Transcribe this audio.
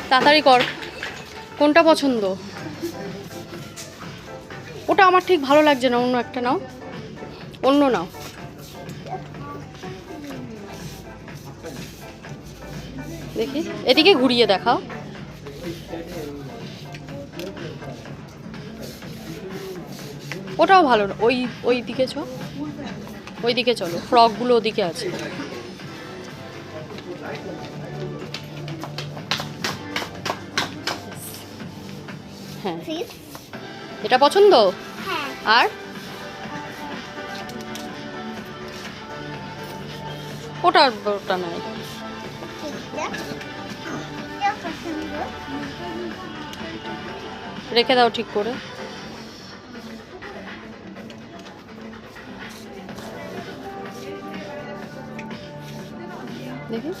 তাড়াতাড়ি কর, কোনটা পছন্দ? ওটা আমার ঠিক ভালো লাগছে না, অন্য একটা নাও, অন্য নাও। দেখি এদিকে ঘুরিয়ে দেখাও। ওটাও ভালো, ওই ওই দিকে ওই দিকে চলো, ফ্রকগুলো ওদিকে আছে। হ্যাঁ, এটা পছন্দ। আর ওটা ওটা নাই, রেখে দাও ঠিক করে। দেখি